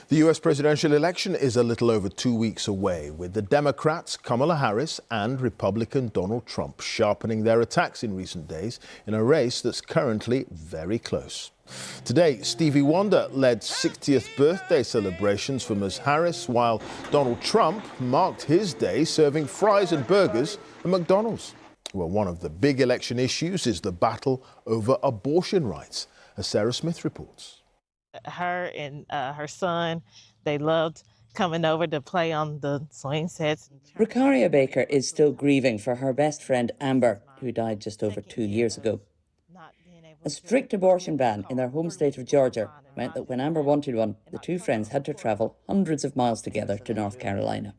The U.S. presidential election is a little over 2 weeks away, with the Democrats Kamala Harris and Republican Donald Trump sharpening their attacks in recent days in a race that's currently very close. Today, Stevie Wonder led 60th birthday celebrations for Ms. Harris, while Donald Trump marked his day serving fries and burgers at McDonald's. Well, one of the big election issues is the battle over abortion rights, as Sarah Smith reports. Her and her son, they loved coming over to play on the swing sets. Ricaria Baker is still grieving for her best friend Amber, who died just over 2 years ago. A strict abortion ban in their home state of Georgia meant that when Amber wanted one, the two friends had to travel hundreds of miles together to North Carolina.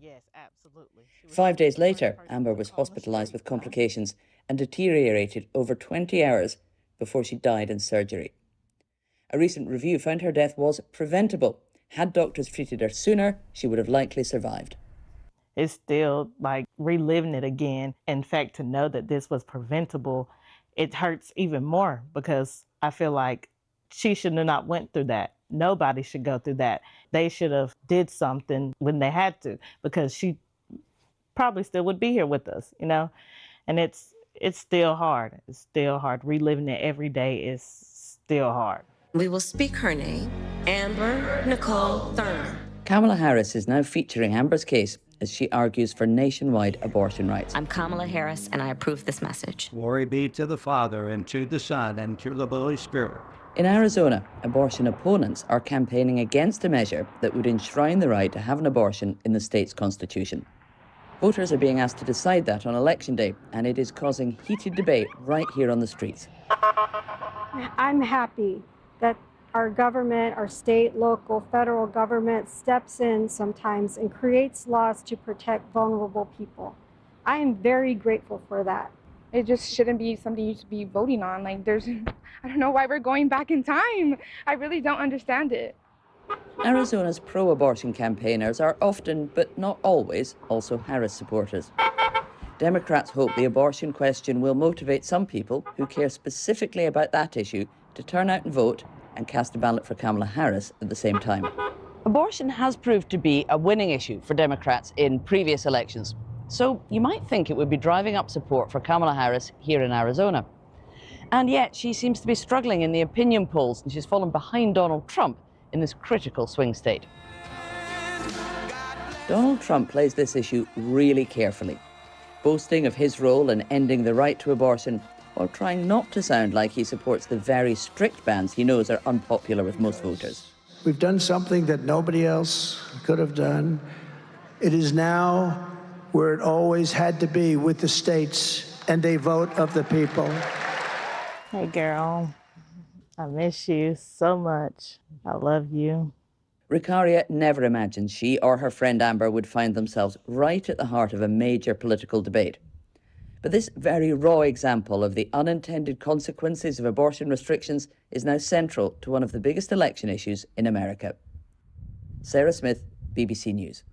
5 days later, Amber was hospitalised with complications and deteriorated over 20 hours before she died in surgery. A recent review found her death was preventable. Had doctors treated her sooner, she would have likely survived. It's still like reliving it again. In fact, to know that this was preventable, it hurts even more because I feel like she should have not went through that. Nobody should go through that. They should have did something when they had to, because she probably still would be here with us, you know? And it's still hard. It's still hard. Reliving it every day is still hard. We will speak her name, Amber Nicole Thurman. Kamala Harris is now featuring Amber's case as she argues for nationwide abortion rights. I'm Kamala Harris, and I approve this message. Glory be to the Father, and to the Son, and to the Holy Spirit. In Arizona, abortion opponents are campaigning against a measure that would enshrine the right to have an abortion in the state's constitution. Voters are being asked to decide that on Election Day, and it is causing heated debate right here on the streets. I'm happy that our government, our state, local, federal government steps in sometimes and creates laws to protect vulnerable people. I am very grateful for that. It just shouldn't be something you should be voting on. Like, I don't know why we're going back in time. I really don't understand it. Arizona's pro-abortion campaigners are often, but not always, also Harris supporters. Democrats hope the abortion question will motivate some people who care specifically about that issue to turn out and vote and cast a ballot for Kamala Harris at the same time. Abortion has proved to be a winning issue for Democrats in previous elections. So you might think it would be driving up support for Kamala Harris here in Arizona. And yet she seems to be struggling in the opinion polls, and she's fallen behind Donald Trump in this critical swing state. Donald Trump plays this issue really carefully, boasting of his role in ending the right to abortion, while trying not to sound like he supports the very strict bans he knows are unpopular with most voters. We've done something that nobody else could have done. It is now where it always had to be, with the states and a vote of the people. Hey, girl, I miss you so much. I love you. Ricaria never imagined she or her friend Amber would find themselves right at the heart of a major political debate. But this very raw example of the unintended consequences of abortion restrictions is now central to one of the biggest election issues in America. Sarah Smith, BBC News.